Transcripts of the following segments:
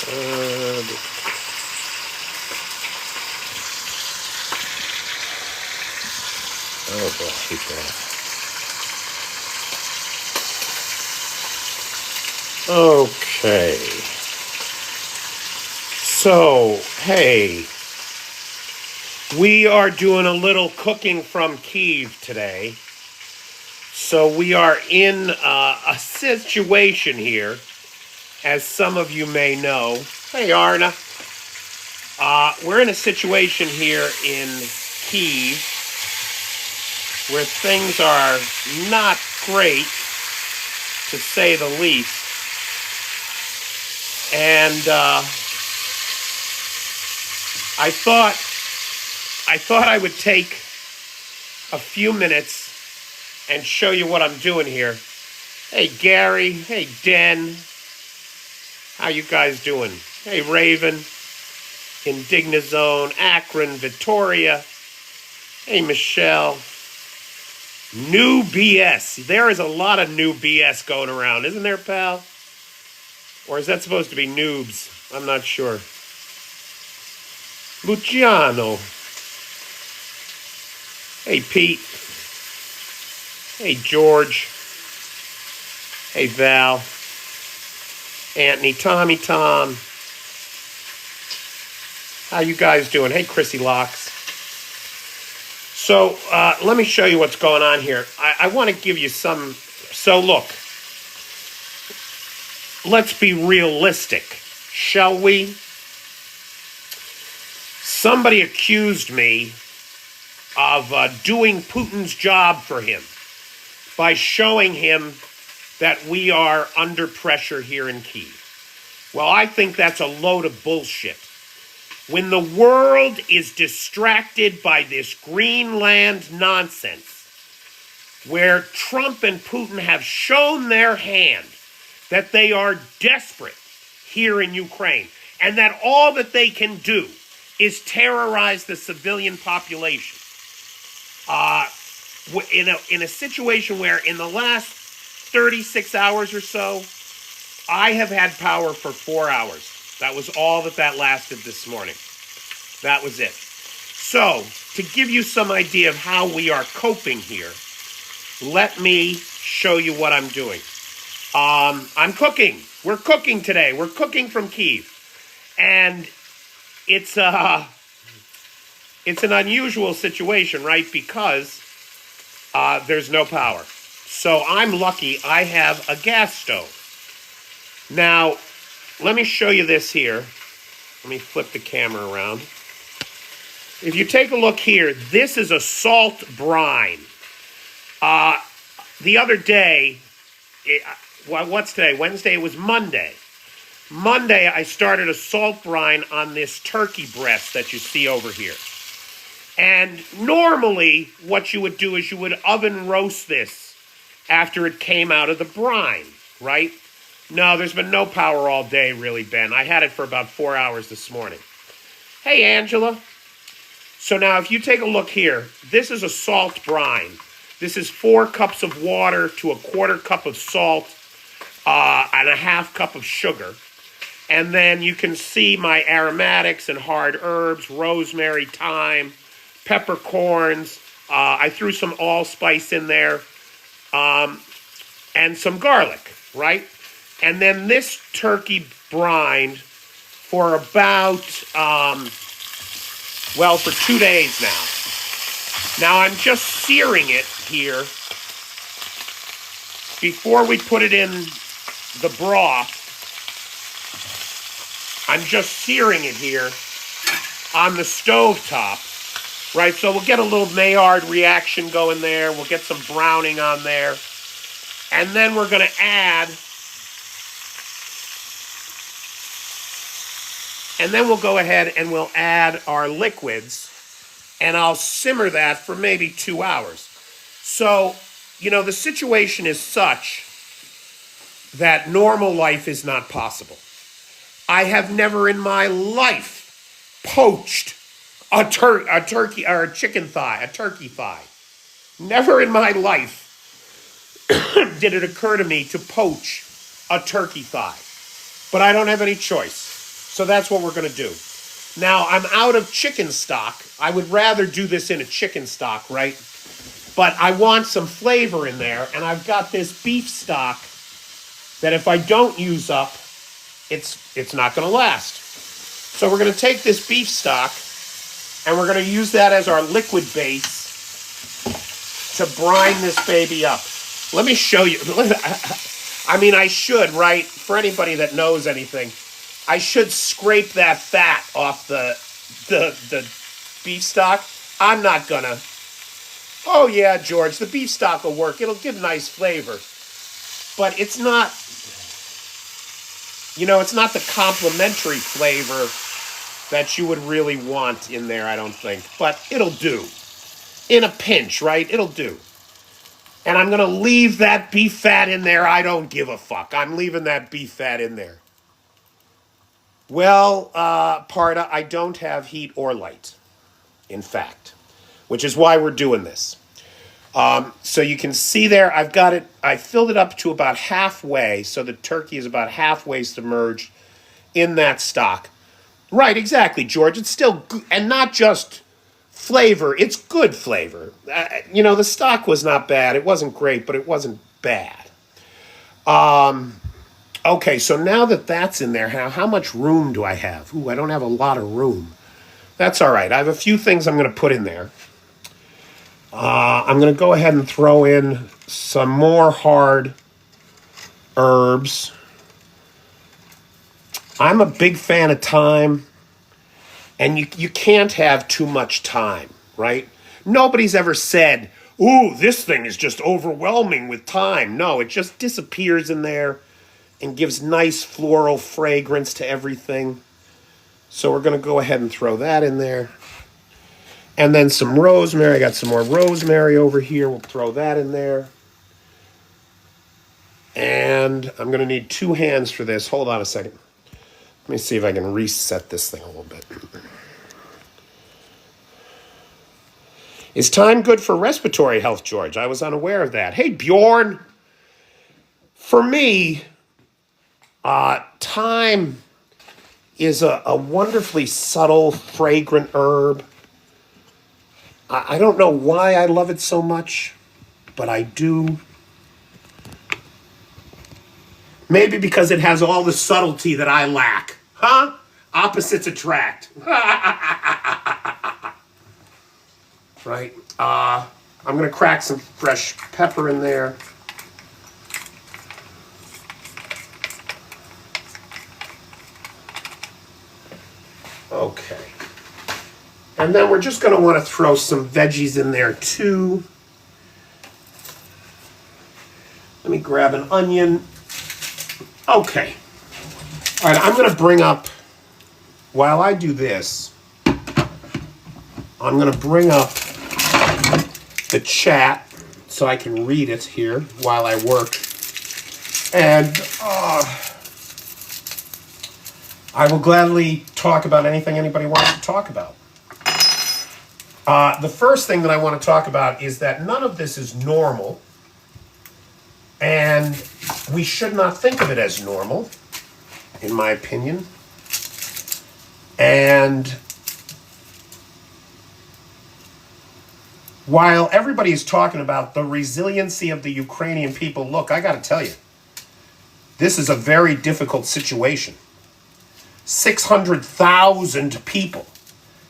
Oh boy, keep going. Okay. So, hey, we are doing a little cooking from Kyiv today. So we are in a situation here, as some of you may know. Hey, Arna. We're in a situation here in Kyiv where things are not great, to say the least. And I thought I would take a few minutes and show you what I'm doing here. Hey, Gary. Hey, Den. How you guys doing? Hey, Raven. Indignazone. Akron. Victoria. Hey, Michelle. New BS. There is a lot of new BS going around, isn't there, pal? Or is that supposed to be noobs? I'm not sure. Luciano. Hey, Pete. Hey, George. Hey, Val. Anthony, Tommy, Tom. How you guys doing? Hey, Chrissy Locks. So, let me show you what's going on here. I want to give you some... So, look. Let's be realistic, shall we? Somebody accused me of doing Putin's job for him by showing him that we are under pressure here in Kyiv. Well, I think that's a load of bullshit. When the world is distracted by this Greenland nonsense, where Trump and Putin have shown their hand that they are desperate here in Ukraine, and that all that they can do is terrorize the civilian population. In a situation where in the last 36 hours or so, I have had power for 4 hours. That was all that lasted this morning. That was it. So, to give you some idea of how we are coping here, let me show you what I'm doing. I'm cooking. We're cooking today. We're cooking from Kyiv. And it's an unusual situation, right? Because there's no power. So I'm lucky I have a gas stove. Now, let me show you this here. Let me flip the camera around. If you take a look here, this is a salt brine. The other day, what's today? Wednesday? It was Monday. Monday, I started a salt brine on this turkey breast that you see over here. And normally, what you would do is you would oven roast this after it came out of the brine, right? No, there's been no power all day, really, Ben. I had it for about 4 hours this morning. Hey, Angela. So now, if you take a look here, this is a salt brine. This is 4 cups of water to a 1/4 cup of salt and a 1/2 cup of sugar. And then you can see my aromatics and hard herbs, rosemary, thyme, peppercorns. I threw some allspice in there and some garlic, right? And then this turkey brined for about, for 2 days now. Now I'm just searing it here before we put it in the broth. I'm just searing it here on the stovetop, right? So we'll get a little Maillard reaction going there. We'll get some browning on there. And then we're going to add, and then we'll go ahead and we'll add our liquids, and I'll simmer that for maybe 2 hours. So, the situation is such that normal life is not possible. I have never in my life poached a turkey or a chicken thigh, a turkey thigh. Never in my life did it occur to me to poach a turkey thigh. But I don't have any choice. So that's what we're going to do. Now, I'm out of chicken stock. I would rather do this in a chicken stock, right? But I want some flavor in there, and I've got this beef stock that if I don't use up, it's not going to last. So we're going to take this beef stock, and we're going to use that as our liquid base to brine this baby up. Let me show you. I mean, I should, right? For anybody that knows anything, I should scrape that fat off the beef stock. I'm not gonna. Oh yeah, George, the beef stock will work. It'll give nice flavor. But it's not, it's not the complimentary flavor that you would really want in there, I don't think. But it'll do. In a pinch, right? It'll do. And I'm going to leave that beef fat in there. I don't give a fuck. I'm leaving that beef fat in there. Well, Parda, I don't have heat or light, in fact, which is why we're doing this. So you can see there, I've got it, I filled it up to about halfway, so the turkey is about halfway submerged in that stock. Right, exactly, George. It's still good, and not just flavor, it's good flavor. The stock was not bad. It wasn't great, but it wasn't bad. Okay, so now that that's in there, how much room do I have? Ooh, I don't have a lot of room. That's all right. I have a few things I'm going to put in there. I'm going to go ahead and throw in some more hard herbs. I'm a big fan of thyme. And you can't have too much thyme, right? Nobody's ever said, ooh, this thing is just overwhelming with thyme. No, it just disappears in there and gives nice floral fragrance to everything. So we're going to go ahead and throw that in there. And then some rosemary. I got some more rosemary over here. We'll throw that in there. And I'm going to need 2 hands for this. Hold on a second. Let me see if I can reset this thing a little bit. Is thyme good for respiratory health, George? I was unaware of that. Hey, Bjorn. For me, thyme is a wonderfully subtle, fragrant herb. I don't know why I love it so much, but I do. Maybe because it has all the subtlety that I lack. Huh? Opposites attract. Right? I'm going to crack some fresh pepper in there. Okay. And then we're just going to want to throw some veggies in there too. Let me grab an onion. Okay. All right, I'm going to bring up, while I do this, I'm going to bring up the chat so I can read it here while I work. And I will gladly talk about anything anybody wants to talk about. The first thing that I want to talk about is that none of this is normal. And we should not think of it as normal, in my opinion. And while everybody is talking about the resiliency of the Ukrainian people, look, I got to tell you, this is a very difficult situation. 600,000 people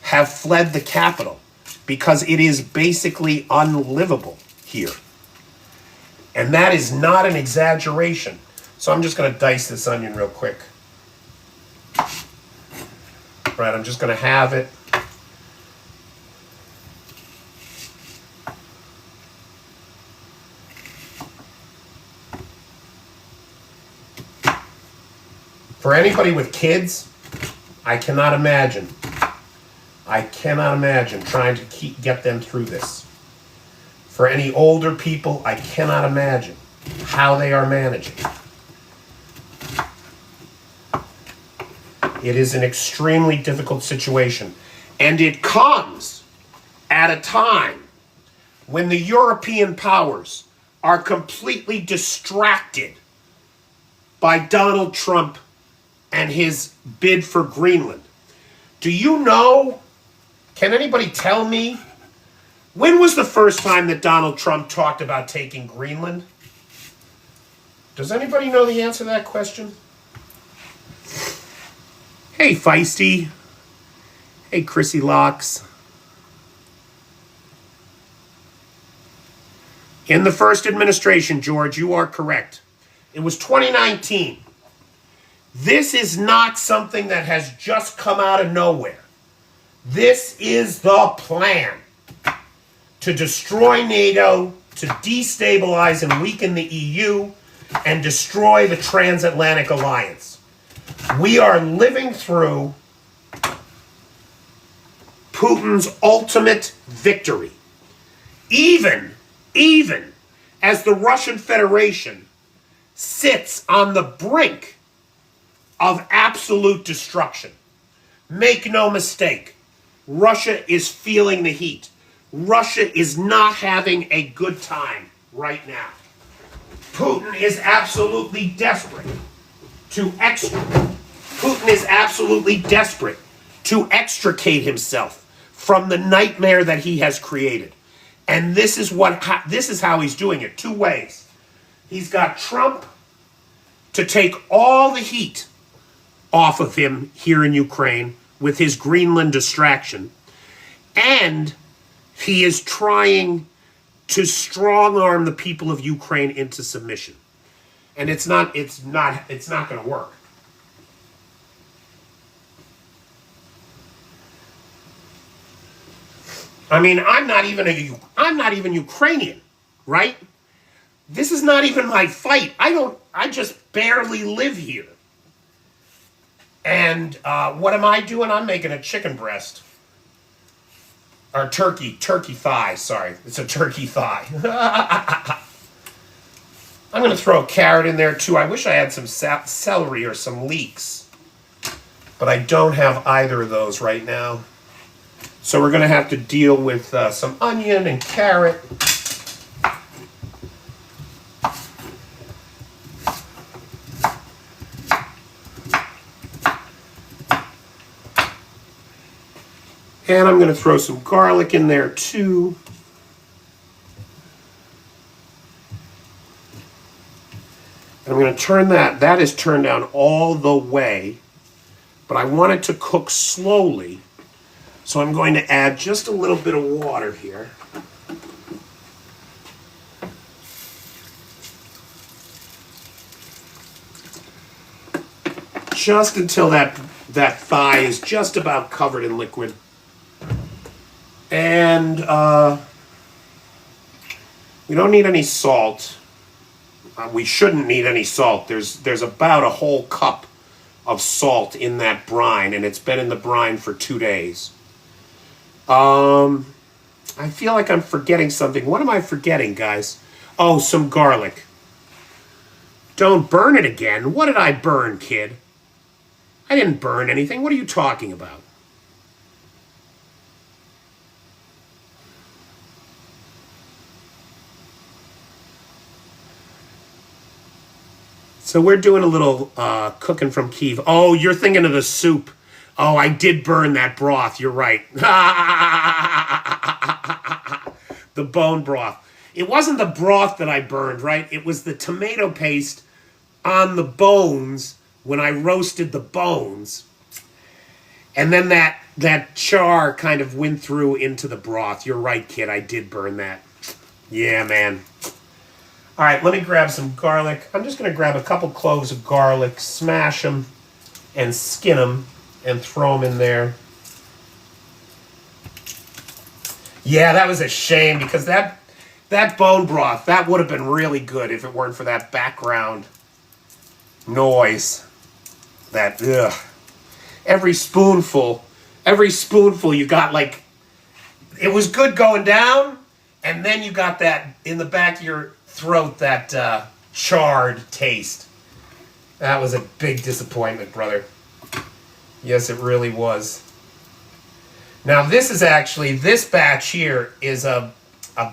have fled the capital because it is basically unlivable here. And that is not an exaggeration. So I'm just going to dice this onion real quick. Right, I'm just going to have it. For anybody with kids, I cannot imagine. I cannot imagine trying to get them through this. For any older people, I cannot imagine how they are managing. It is an extremely difficult situation. And it comes at a time when the European powers are completely distracted by Donald Trump and his bid for Greenland. Do you know, can anybody tell me, when was the first time that Donald Trump talked about taking Greenland? Does anybody know the answer to that question? Hey, Feisty. Hey, Chrissy Locks. In the first administration, George, you are correct. It was 2019. This is not something that has just come out of nowhere. This is the plan to destroy NATO, to destabilize and weaken the EU, and destroy the transatlantic alliance. We are living through Putin's ultimate victory. Even as the Russian Federation sits on the brink of absolute destruction. Make no mistake, Russia is feeling the heat. Russia is not having a good time right now. Putin is absolutely desperate to extricate himself from the nightmare that he has created. And this is how he's doing it, two ways. He's got Trump to take all the heat off of him here in Ukraine with his Greenland distraction. And he is trying to strong-arm the people of Ukraine into submission. And it's not going to work. I mean, I'm not even Ukrainian, right? This is not even my fight. I just barely live here. And what am I doing? I'm making a chicken breast. Or turkey thigh, sorry. It's a turkey thigh. I'm going to throw a carrot in there too. I wish I had some celery or some leeks. But I don't have either of those right now. So we're going to have to deal with some onion and carrot. And I'm going to throw some garlic in there too. And I'm going to turn that is turned down all the way, but I want it to cook slowly. So I'm going to add just a little bit of water here. Just until that thigh is just about covered in liquid. And we don't need any salt. We shouldn't need any salt. There's about a whole cup of salt in that brine, and it's been in the brine for 2 days. I feel like I'm forgetting something. What am I forgetting, guys? Oh, some garlic. Don't burn it again. What did I burn, kid? I didn't burn anything. What are you talking about? So we're doing a little cooking from Kyiv. Oh, you're thinking of the soup. Oh, I did burn that broth. You're right. The bone broth. It wasn't the broth that I burned, right? It was the tomato paste on the bones when I roasted the bones. And then that char kind of went through into the broth. You're right, kid. I did burn that. Yeah, man. All right, let me grab some garlic. I'm just going to grab a couple cloves of garlic, smash them, and skin them, and throw them in there. Yeah, that was a shame, because that bone broth, that would have been really good if it weren't for that background noise. That, ugh. Every spoonful you got, like, it was good going down, and then you got that in the back of your throat, that charred taste. That was a big disappointment, brother. Yes, it really was. Now, this batch here is a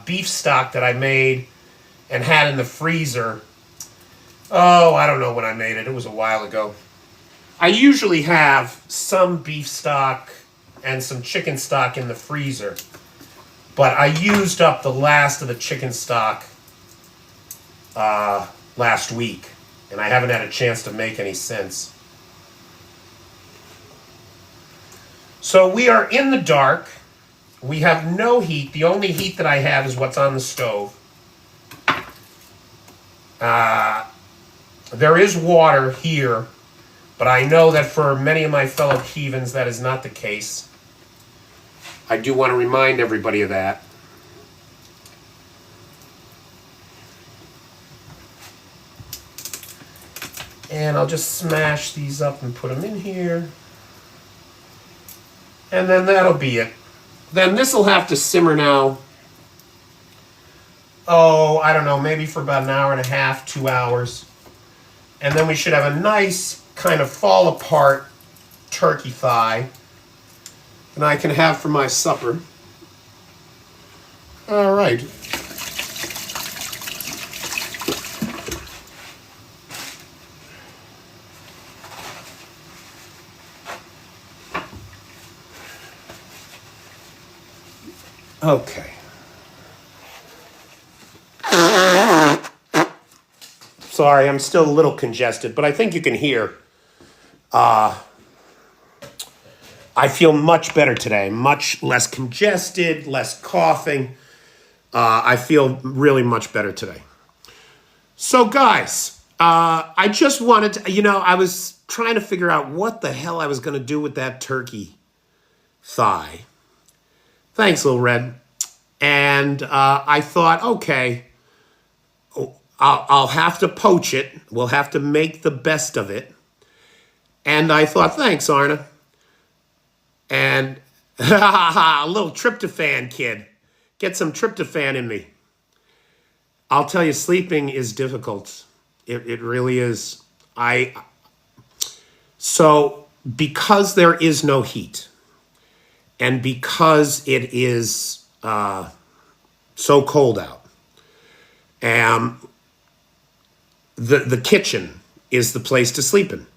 beef stock that I made and had in the freezer. Oh, I don't know when I made it. It was a while ago. I usually have some beef stock and some chicken stock in the freezer, but I used up the last of the chicken stock last week, and I haven't had a chance to make any since. So we are in the dark. We have no heat. The only heat that I have is what's on the stove. There is water here, but I know that for many of my fellow Kyivans that is not the case. I do want to remind everybody of that. And I'll just smash these up and put them in here. And then that'll be it. Then this will have to simmer now. Oh, I don't know, maybe for about an hour and a half, 2 hours. And then we should have a nice kind of fall apart turkey thigh that I can have for my supper. All right. Okay. Sorry, I'm still a little congested, but I think you can hear. I feel much better today, much less congested, less coughing. I feel really much better today. So guys, I just wanted to, I was trying to figure out what the hell I was going to do with that turkey thigh. Thanks, Little Red. And I thought, okay, I'll have to poach it. We'll have to make the best of it. And I thought, thanks, Arna. And a little tryptophan, kid. Get some tryptophan in me. I'll tell you, sleeping is difficult. It really is. So because there is no heat, and because it is so cold out, the kitchen is the place to sleep in.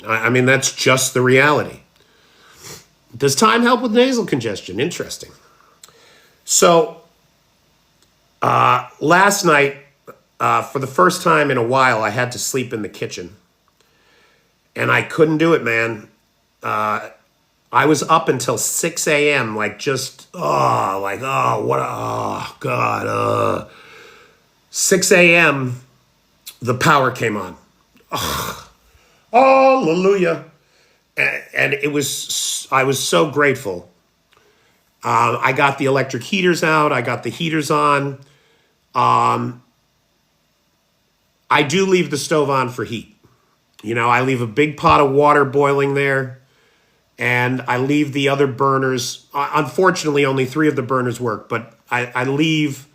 I mean, that's just the reality. Does time help with nasal congestion? Interesting. So last night, for the first time in a while, I had to sleep in the kitchen. And I couldn't do it, man. I was up until 6 a.m. God. 6 a.m., the power came on. Hallelujah. And I was so grateful. I got the electric heaters out. I got the heaters on. I do leave the stove on for heat. I leave a big pot of water boiling there. And I leave the other burners. Unfortunately, only 3 of the burners work. But I leave...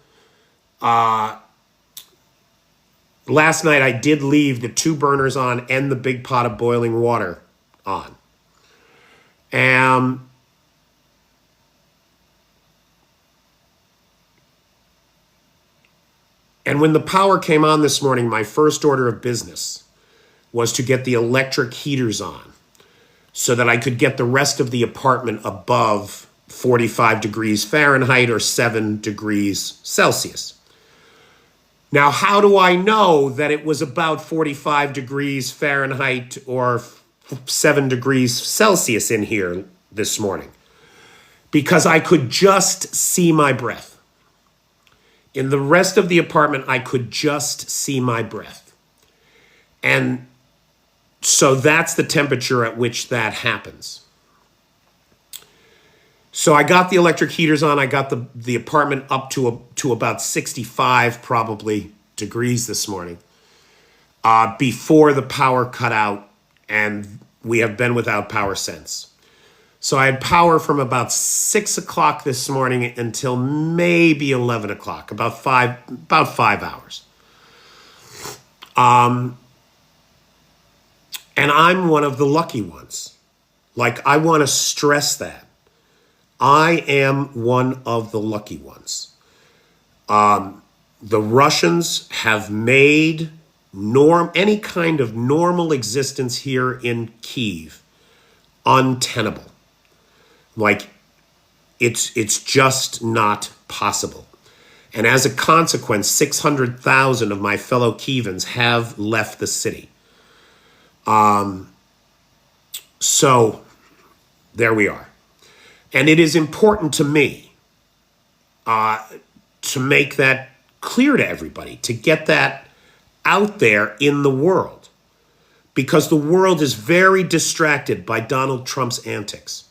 Last night, I did leave the 2 burners on and the big pot of boiling water on. And when the power came on this morning, my first order of business was to get the electric heaters on so that I could get the rest of the apartment above 45 degrees Fahrenheit or 7 degrees Celsius. Now, how do I know that it was about 45 degrees Fahrenheit or 7 degrees Celsius in here this morning? Because I could just see my breath. In the rest of the apartment, I could just see my breath. And so that's the temperature at which that happens. So I got the electric heaters on. I got the apartment up to about 65 probably degrees this morning before the power cut out, and we have been without power since. So I had power from about 6 o'clock this morning until maybe 11 o'clock, about 5 hours. And I'm one of the lucky ones. I want to stress that. I am one of the lucky ones. The Russians have made any kind of normal existence here in Kyiv untenable. Like, it's just not possible. And as a consequence, 600,000 of my fellow Kyivans have left the city. So there we are. And it is important to me to make that clear to everybody, to get that out there in the world, because the world is very distracted by Donald Trump's antics,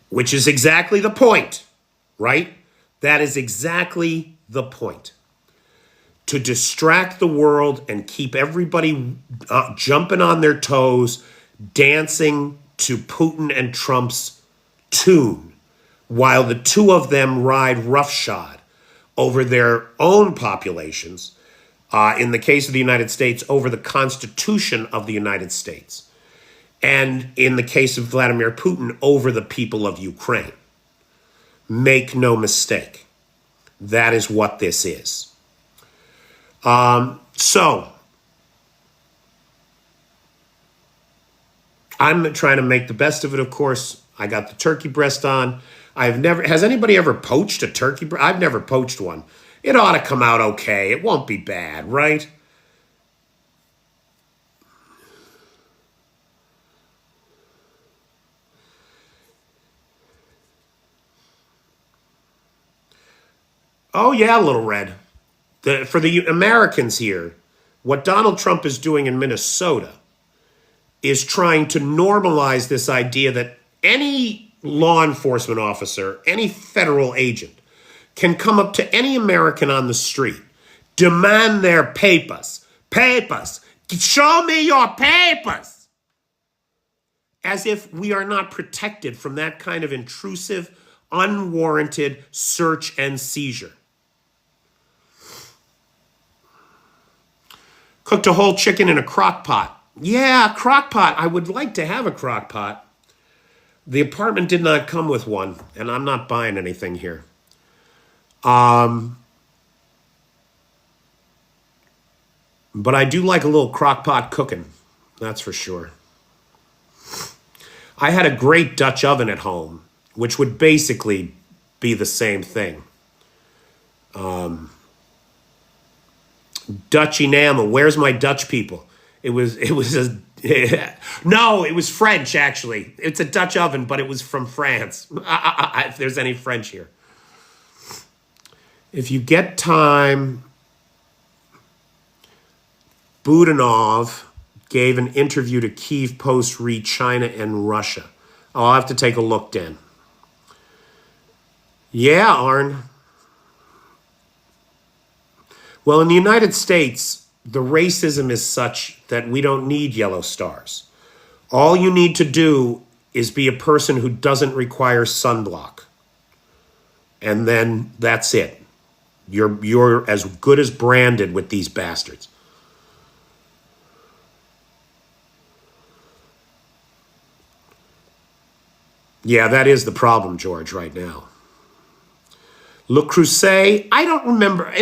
which is exactly the point, right? That is exactly the point. To distract the world and keep everybody jumping on their toes, dancing to Putin and Trump's tune, while the two of them ride roughshod over their own populations, in the case of the United States, over the Constitution of the United States, and in the case of Vladimir Putin, over the people of Ukraine. Make no mistake. That is what this is. So, I'm trying to make the best of it, of course. I got the turkey breast on. Has anybody ever poached a turkey breast? I've never poached one. It ought to come out okay. It won't be bad, right? Oh, yeah, Little Red. For the Americans here, what Donald Trump is doing in Minnesota is trying to normalize this idea that any law enforcement officer, any federal agent, can come up to any American on the street, demand their papers. Papers. Show me your papers. As if we are not protected from that kind of intrusive, unwarranted search and seizure. Cooked a whole chicken in a crock pot. Yeah, crock pot. I would like to have a crock pot. The apartment did not come with one, and I'm not buying anything here. But I do like a little crock pot cooking. That's for sure. I had a great Dutch oven at home, which would basically be the same thing. Dutch enamel. Where's my Dutch people? It was no, it was French, actually. It's a Dutch oven, but it was from France. If there's any French here. If you get time, Budanov gave an interview to Kyiv Post re China and Russia. I'll have to take a look, Dan. Yeah, Arn. Well, in the United States, the racism is such that we don't need yellow stars. All you need to do is be a person who doesn't require sunblock. And then that's it. You're as good as branded with these bastards. Yeah, that is the problem, George, right now. Le Creuset, I don't remember.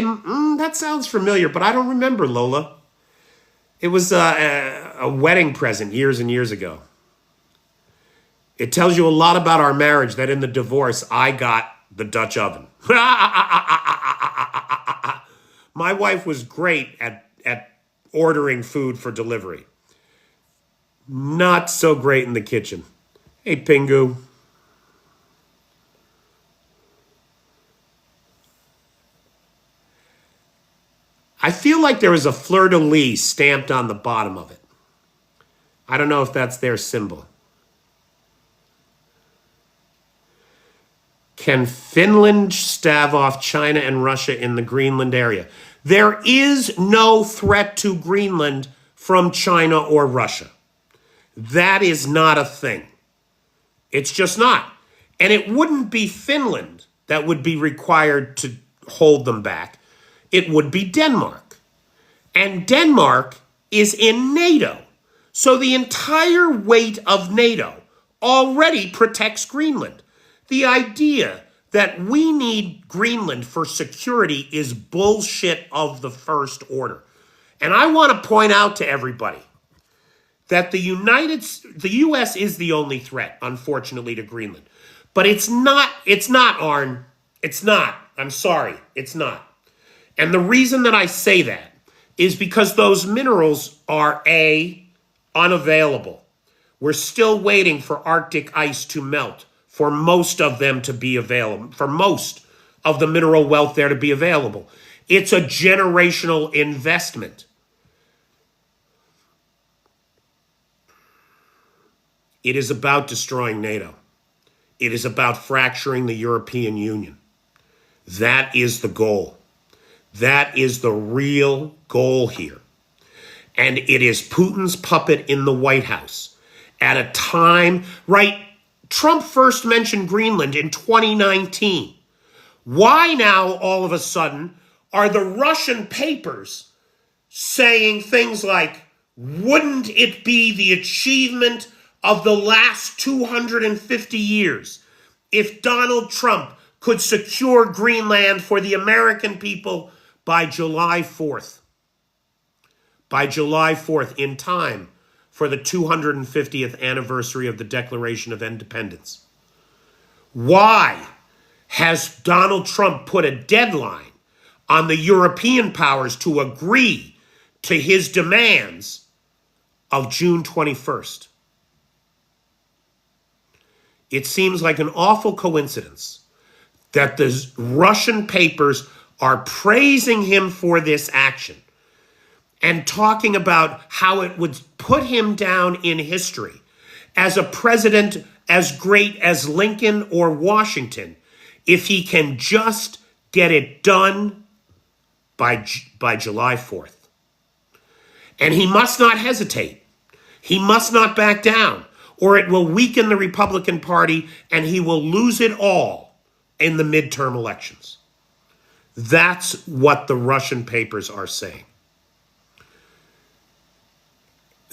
That sounds familiar, but I don't remember, Lola. It was a wedding present years and years ago. It tells you a lot about our marriage that in the divorce, I got the Dutch oven. My wife was great at ordering food for delivery. Not so great in the kitchen. Hey, Pingu. I feel like there was a fleur-de-lis stamped on the bottom of it. I don't know if that's their symbol. Can Finland stave off China and Russia in the Greenland area? There is no threat to Greenland from China or Russia. That is not a thing. It's just not. And it wouldn't be Finland that would be required to hold them back. It would be Denmark. And Denmark is in NATO. So the entire weight of NATO already protects Greenland. The idea that we need Greenland for security is bullshit of the first order. And I want to point out to everybody that the U.S. is the only threat, unfortunately, to Greenland. But it's not, Arn. It's not. I'm sorry. It's not. And the reason that I say that is because those minerals are, A, unavailable. We're still waiting for Arctic ice to melt for most of them to be available, for most of the mineral wealth there to be available. It's a generational investment. It is about destroying NATO. It is about fracturing the European Union. That is the goal. That is the real goal here. And it is Putin's puppet in the White House at a time, right? Trump first mentioned Greenland in 2019. Why now, all of a sudden, are the Russian papers saying things like, wouldn't it be the achievement of the last 250 years if Donald Trump could secure Greenland for the American people by July 4th? By July 4th, in time for the 250th anniversary of the Declaration of Independence. Why has Donald Trump put a deadline on the European powers to agree to his demands of June 21st? It seems like an awful coincidence that the Russian papers are praising him for this action and talking about how it would put him down in history as a president as great as Lincoln or Washington if he can just get it done by July 4th. And he must not hesitate. He must not back down, or it will weaken the Republican Party and he will lose it all in the midterm elections. That's what the Russian papers are saying.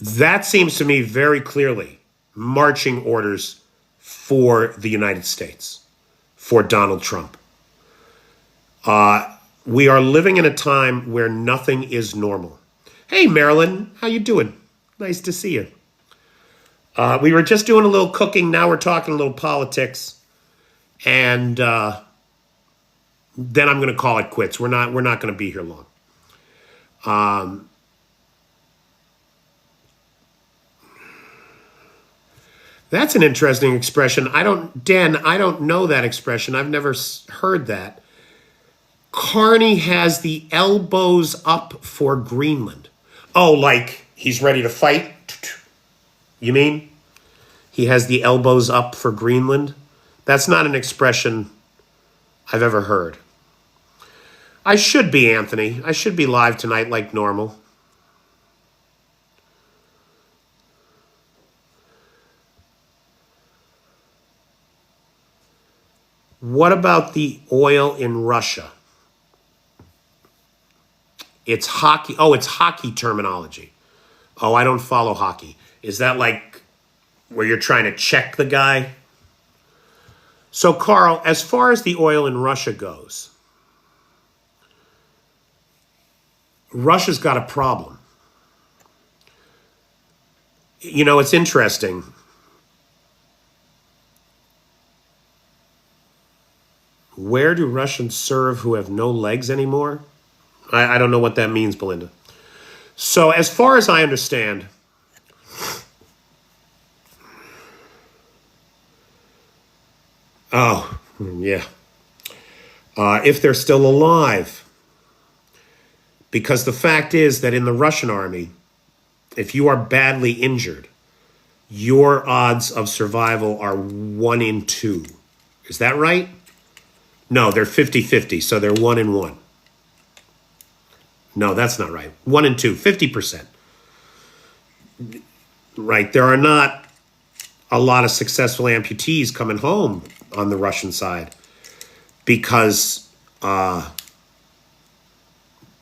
That seems to me very clearly marching orders for the United States, for Donald Trump. We are living in a time where nothing is normal. Hey, Marilyn, how you doing? Nice to see you. We were just doing a little cooking. Now we're talking a little politics. And then I'm going to call it quits. We're not going to be here long. That's an interesting expression. Dan, I don't know that expression. I've never heard that. Carney has the elbows up for Greenland. Oh, like he's ready to fight? You mean? He has the elbows up for Greenland? That's not an expression I've ever heard. I should be, Anthony. I should be live tonight like normal. What about the oil in Russia? It's hockey. Oh, it's hockey terminology. Oh, I don't follow hockey. Is that like where you're trying to check the guy? So, Carl, as far as the oil in Russia goes, Russia's got a problem. You know, it's interesting. Where do Russians serve who have no legs anymore? I don't know what that means, Belinda. So as far as I understand, oh, yeah. If they're still alive. Because the fact is that in the Russian army, if you are badly injured, your odds of survival are 1 in 2. Is that right? No, they're 50-50, so they're 1 in 1. No, that's not right. 1 in 2, 50%. Right, there are not a lot of successful amputees coming home on the Russian side because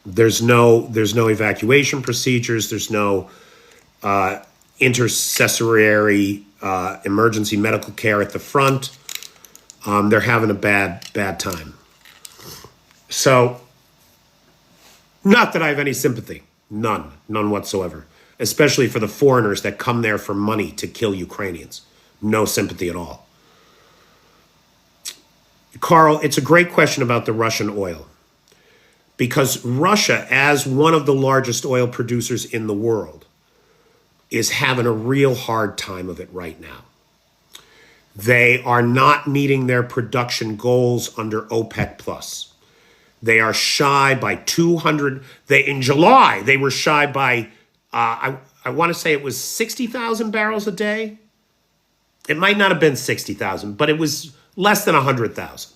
there's no evacuation procedures. There's no intercessory emergency medical care at the front. They're having a bad time. So, not that I have any sympathy None. None whatsoever. Especially for the foreigners that come there for money to kill Ukrainians. No sympathy at all. Carl, it's a great question about the Russian oil. Because Russia, as one of the largest oil producers in the world, is having a real hard time of it right now. They are not meeting their production goals under OPEC plus. They are shy by 200. In July, they were shy by, I want to say it was 60,000 barrels a day. It might not have been 60,000, but it was less than 100,000.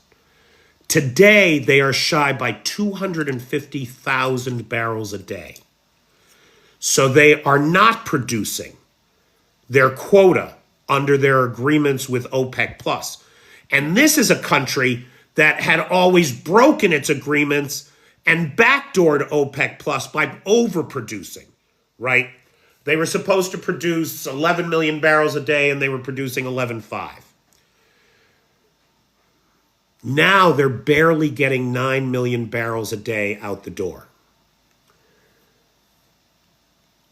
Today, they are shy by 250,000 barrels a day. So they are not producing their quota under their agreements with OPEC plus. And this is a country that had always broken its agreements and backdoored OPEC plus by overproducing, right? They were supposed to produce 11 million barrels a day and they were producing 11.5. Now they're barely getting 9 million barrels a day out the door.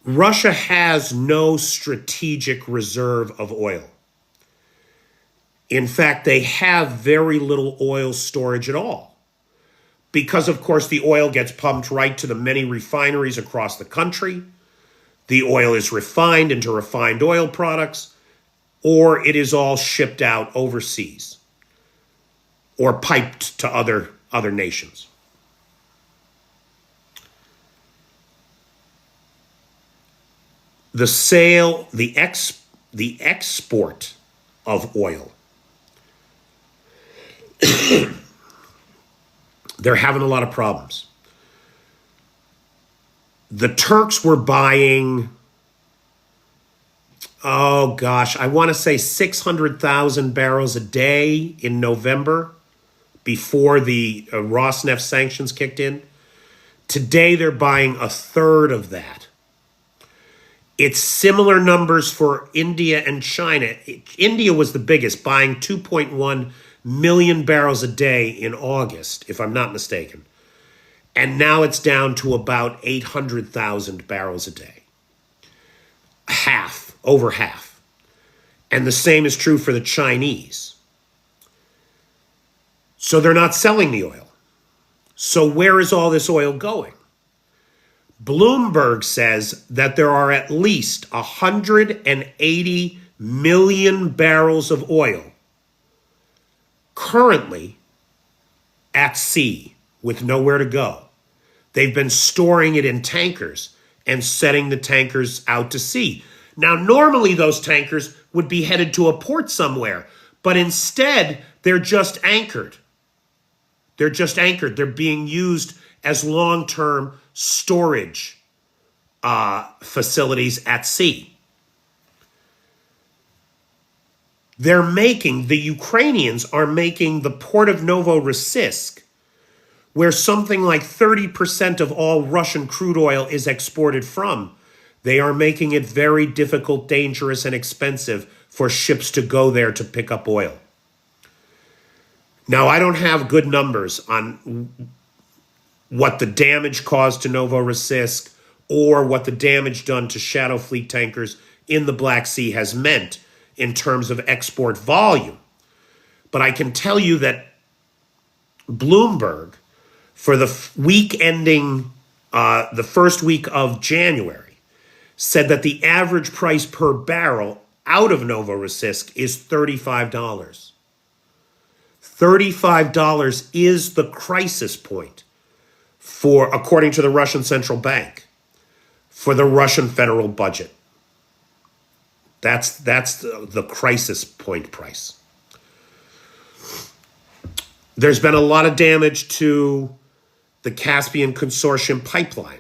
Russia has no strategic reserve of oil. In fact, they have very little oil storage at all. Because, of course, the oil gets pumped right to the many refineries across the country. The oil is refined into refined oil products, or it is all shipped out overseas or piped to other nations. The sale, the export of oil, they're having a lot of problems. The Turks were buying, oh gosh, I want to say 600,000 barrels a day in November before the Rosneft sanctions kicked in. Today, they're buying a third of that. It's similar numbers for India and China. India was the biggest, buying 2.1 million barrels a day in August, if I'm not mistaken. And now it's down to about 800,000 barrels a day. Half, over half. And the same is true for the Chinese. So they're not selling the oil. So where is all this oil going? Bloomberg says that there are at least 180 million barrels of oil currently at sea with nowhere to go. They've been storing it in tankers and setting the tankers out to sea. Now, normally those tankers would be headed to a port somewhere, but instead they're just anchored. They're just anchored. They're being used as long-term storage facilities at sea. The Ukrainians are making the port of Novorossiysk, where something like 30% of all Russian crude oil is exported from. They are making it very difficult, dangerous, and expensive for ships to go there to pick up oil. Now, I don't have good numbers on what the damage caused to Novorossiysk or what the damage done to shadow fleet tankers in the Black Sea has meant in terms of export volume. But I can tell you that Bloomberg, for the week ending the first week of January, said that the average price per barrel out of Novorossiysk is $35. $35 is the crisis point for, according to the Russian central bank, for the Russian federal budget. That's the crisis point price. There's been a lot of damage to the Caspian Consortium pipeline.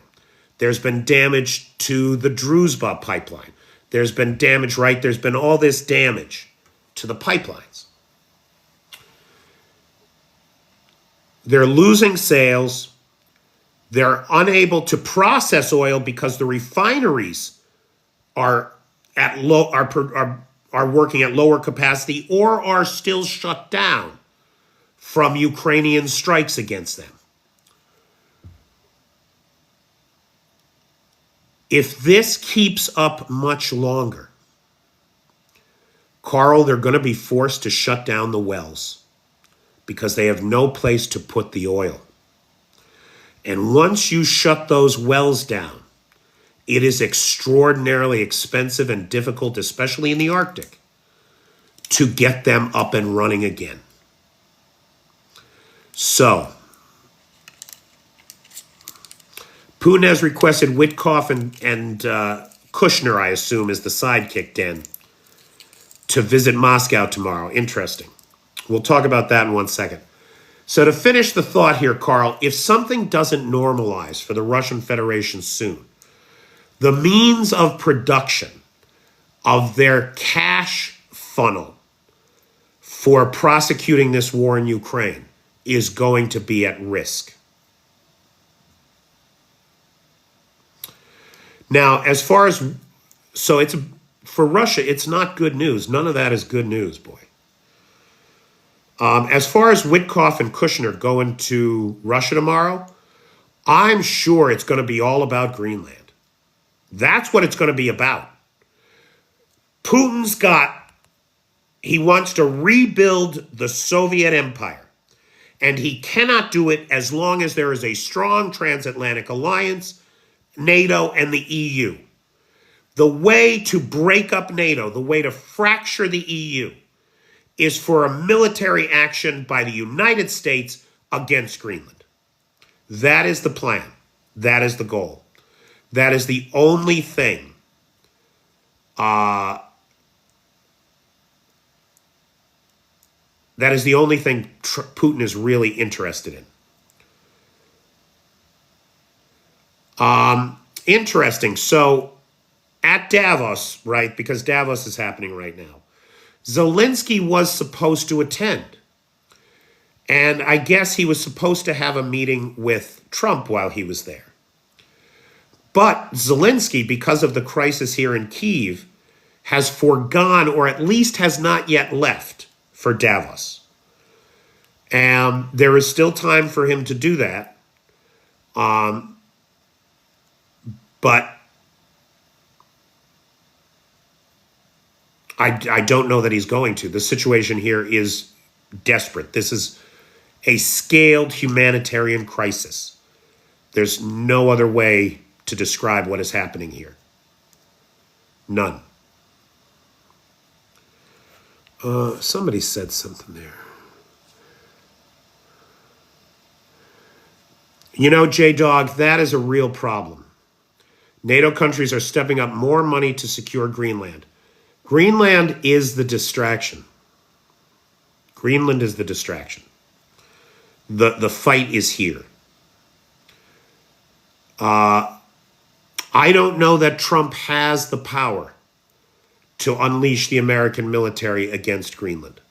There's been damage to the Druzhba pipeline. There's been damage, right? There's been all this damage to the pipelines. They're losing sales. They're unable to process oil because the refineries are working at lower capacity or are still shut down from Ukrainian strikes against them. If this keeps up much longer, Carl, they're going to be forced to shut down the wells because they have no place to put the oil. And once you shut those wells down, it is extraordinarily expensive and difficult, especially in the Arctic, to get them up and running again. So, Putin has requested Witkoff and Kushner, I assume, is the sidekick, Den, to visit Moscow tomorrow. Interesting. We'll talk about that in 1 second. So to finish the thought here, Carl, if something doesn't normalize for the Russian Federation soon, the means of production of their cash funnel for prosecuting this war in Ukraine is going to be at risk. Now, as far as, so it's, for Russia, it's not good news. None of that is good news, boy. As far as Witkoff and Kushner going to Russia tomorrow, I'm sure it's going to be all about Greenland. That's what it's going to be about. Putin's he wants to rebuild the Soviet empire, and he cannot do it as long as there is a strong transatlantic alliance, NATO, and the EU. The way to break up NATO, the way to fracture the EU, is for a military action by the United States against Greenland. That is the plan. That is the goal. That is the only thing Putin is really interested in. Interesting. So at Davos, right, because Davos is happening right now, Zelensky was supposed to attend. And I guess he was supposed to have a meeting with Trump while he was there. But Zelensky, because of the crisis here in Kyiv, has foregone, or at least has not yet left, for Davos. And there is still time for him to do that. But I don't know that he's going to. The situation here is desperate. This is a scaled humanitarian crisis. There's no other way to describe what is happening here. None. Somebody said something there. You know, J-Dog, that is a real problem. NATO countries are stepping up more money to secure Greenland. Greenland is the distraction. Greenland is the distraction. The fight is here. I don't know that Trump has the power to unleash the American military against Greenland.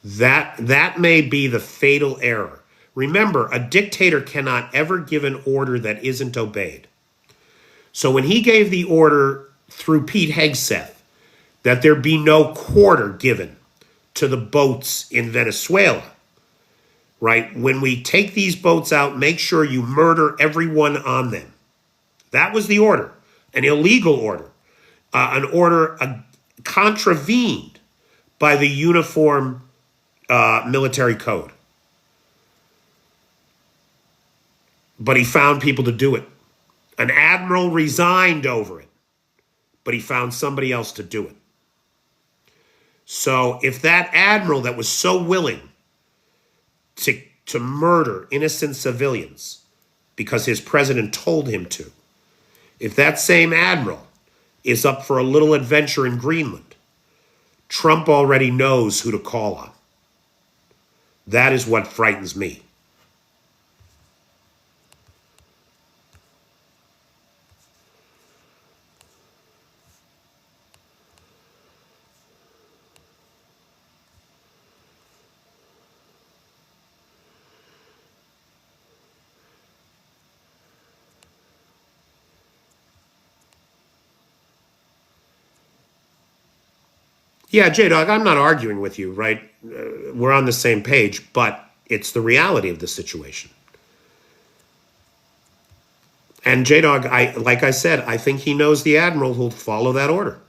That may be the fatal error. Remember, a dictator cannot ever give an order that isn't obeyed. So when he gave the order through Pete Hegseth that there be no quarter given to the boats in Venezuela, right? When we take these boats out, make sure you murder everyone on them. That was the order, an illegal order, an order contravened by the Uniform Military Code. But he found people to do it. An admiral resigned over it, but he found somebody else to do it. So if that admiral that was so willing to murder innocent civilians because his president told him to, if that same admiral is up for a little adventure in Greenland, Trump already knows who to call on. That is what frightens me. Yeah, J-Dog, I'm not arguing with you, right? We're on the same page, but it's the reality of the situation. And J-Dog, like I said, I think he knows the admiral who'll follow that order.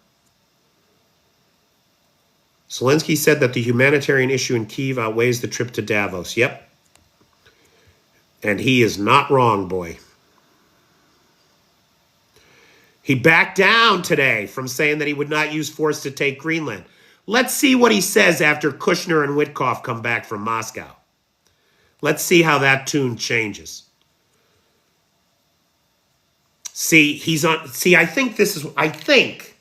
Zelensky said that the humanitarian issue in Kyiv outweighs the trip to Davos. Yep. And he is not wrong, boy. He backed down today from saying that he would not use force to take Greenland. Let's see what he says after Kushner and Witkoff come back from Moscow. Let's see how that tune changes. See, I think.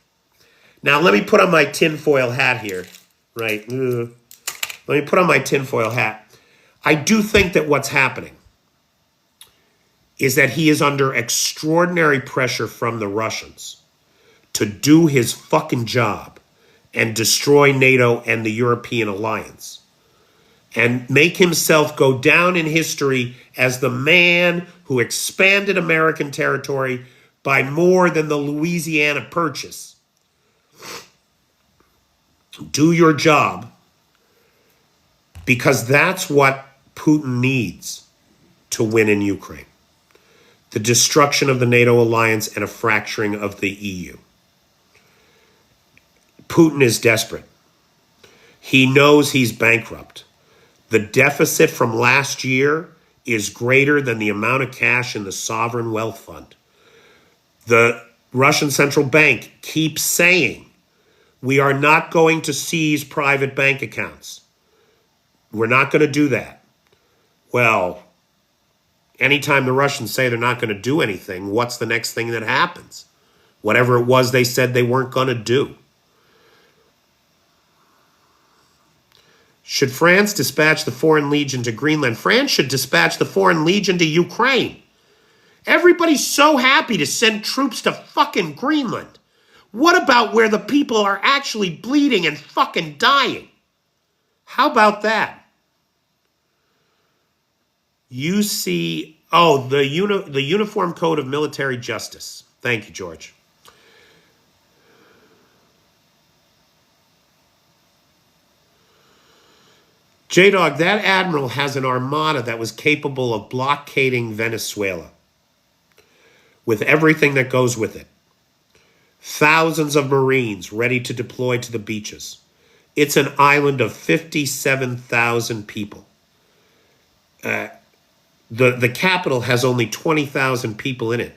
Now, let me put on my tinfoil hat here, right? Let me put on my tinfoil hat. I do think that what's happening is that he is under extraordinary pressure from the Russians to do his fucking job and destroy NATO and the European alliance and make himself go down in history as the man who expanded American territory by more than the Louisiana Purchase. Do your job, because that's what Putin needs to win in Ukraine. The destruction of the NATO alliance and a fracturing of the EU. Putin is desperate. He knows he's bankrupt. The deficit from last year is greater than the amount of cash in the sovereign wealth fund. The Russian central bank keeps saying, we are not going to seize private bank accounts. We're not going to do that. Well, anytime the Russians say they're not going to do anything, what's the next thing that happens? Whatever it was they said they weren't going to do. Should France dispatch the Foreign Legion to Greenland? France should dispatch the Foreign Legion to Ukraine. Everybody's so happy to send troops to fucking Greenland. What about where the people are actually bleeding and fucking dying? How about that? You see, the Uniform Code of Military Justice. Thank you, George. J-Dog, that admiral has an armada that was capable of blockading Venezuela with everything that goes with it. Thousands of Marines ready to deploy to the beaches. It's an island of 57,000 people. The capital has only 20,000 people in it.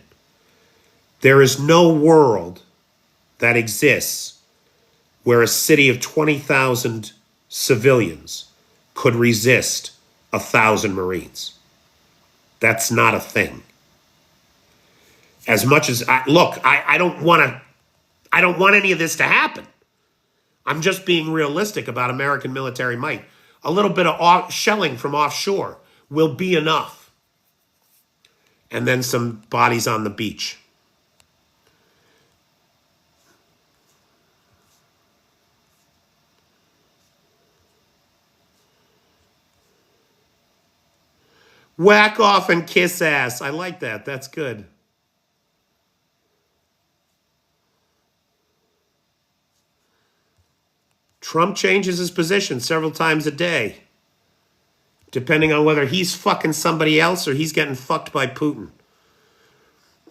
There is no world that exists where a city of 20,000 civilians could resist 1,000 Marines. That's not a thing. As much as I don't want any of this to happen. I'm just being realistic about American military might. A little bit of shelling from offshore will be enough. And then some bodies on the beach. Whack off and kiss ass. I like that. That's good. Trump changes his position several times a day, depending on whether he's fucking somebody else or he's getting fucked by Putin.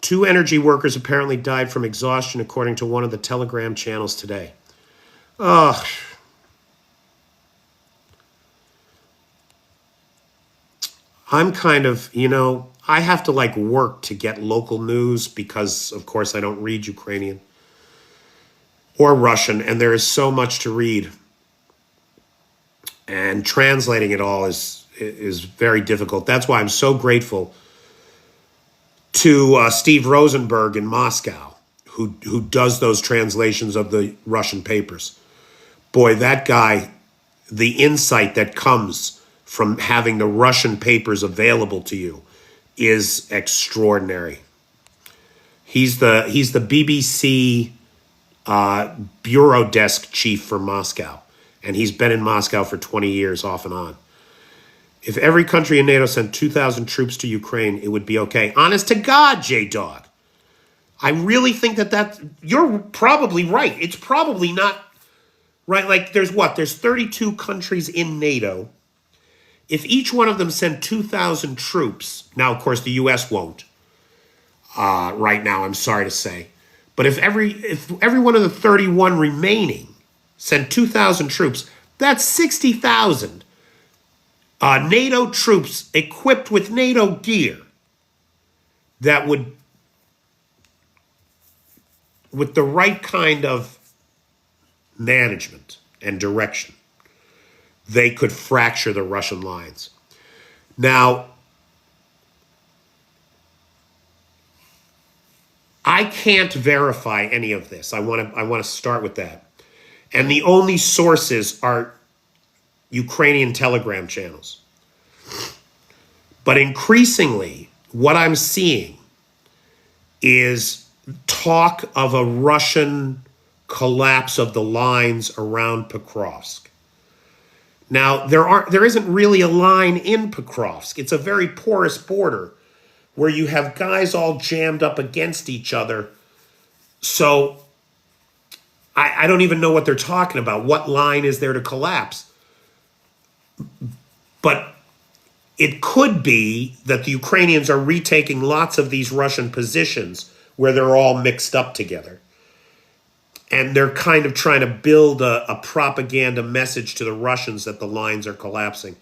2 energy workers apparently died from exhaustion, according to one of the Telegram channels today. Ugh. I'm kind of, I have to work to get local news because, of course, I don't read Ukrainian or Russian, and there is so much to read. And translating it all is very difficult. That's why I'm so grateful to Steve Rosenberg in Moscow, who does those translations of the Russian papers. Boy, that guy, the insight that comes from having the Russian papers available to you is extraordinary. He's the BBC bureau desk chief for Moscow, and he's been in Moscow for 20 years off and on. If every country in NATO sent 2,000 troops to Ukraine, it would be okay. Honest to God, J-Dog. I really think that you're probably right. It's probably not right. There's 32 countries in NATO. If each one of them sent 2,000 troops, now, of course, the U.S. won't, right now, I'm sorry to say. But if every one of the 31 remaining sent 2,000 troops, that's 60,000 NATO troops equipped with NATO gear that would, with the right kind of management and direction, they could fracture the Russian lines. Now, I can't verify any of this. I want to start with that. And the only sources are Ukrainian Telegram channels. But increasingly, what I'm seeing is talk of a Russian collapse of the lines around Pokrovsk. Now, there isn't really a line in Pokrovsk. It's a very porous border where you have guys all jammed up against each other. So I don't even know what they're talking about. What line is there to collapse? But it could be that the Ukrainians are retaking lots of these Russian positions where they're all mixed up together. And they're kind of trying to build a propaganda message to the Russians that the lines are collapsing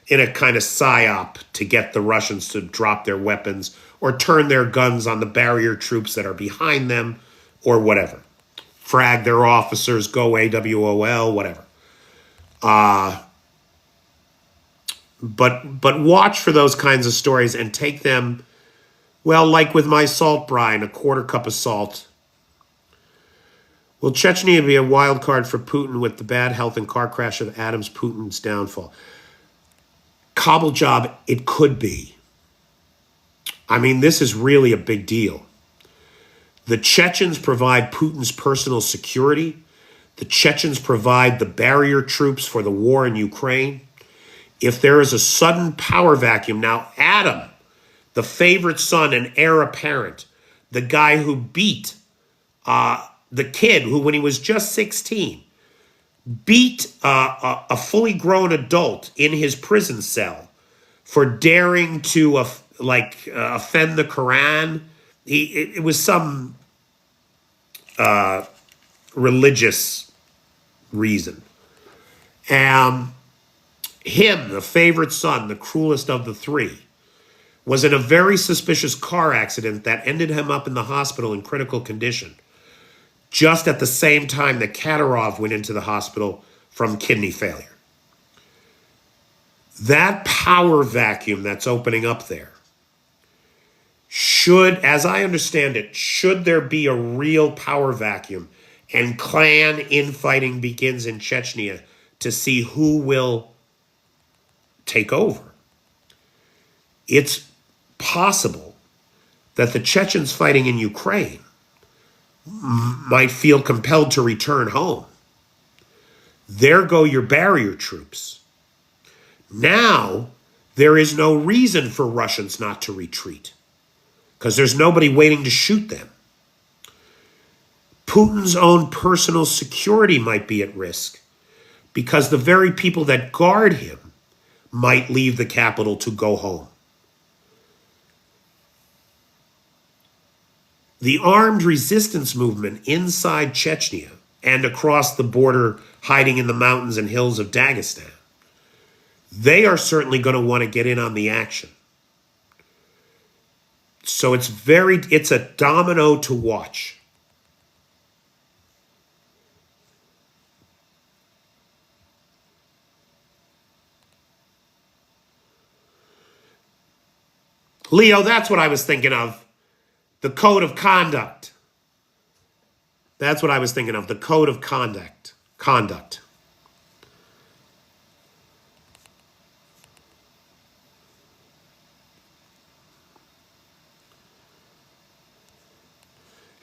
in a kind of psyop to get the Russians to drop their weapons or turn their guns on the barrier troops that are behind them or whatever. Frag their officers, go AWOL, whatever. But watch for those kinds of stories and take them, well, like with my salt brine, a quarter cup of salt. Will Chechnya be a wild card for Putin with the bad health and car crash of Adams Putin's downfall? Kabul job, it could be. I mean, this is really a big deal. The Chechens provide Putin's personal security. The Chechens provide the barrier troops for the war in Ukraine. If there is a sudden power vacuum, now Adam, the favorite son and heir apparent, the guy who beat the kid who, when he was just 16, beat a fully grown adult in his prison cell for daring to offend the Quran. It was some religious reason. Him, the favorite son, the cruelest of the three, was in a very suspicious car accident that ended him up in the hospital in critical condition, just at the same time that Kadyrov went into the hospital from kidney failure. That power vacuum that's opening up there should, as I understand it, should there be a real power vacuum and clan infighting begins in Chechnya to see who will take over, it's possible that the Chechens fighting in Ukraine might feel compelled to return home. There go your barrier troops. Now, there is no reason for Russians not to retreat because there's nobody waiting to shoot them. Putin's own personal security might be at risk because the very people that guard him might leave the capital to go home. The armed resistance movement inside Chechnya and across the border, hiding in the mountains and hills of Dagestan, they are certainly going to want to get in on the action. So it's a domino to watch. Leo, that's what I was thinking of. The code of conduct. That's what I was thinking of. The code of conduct.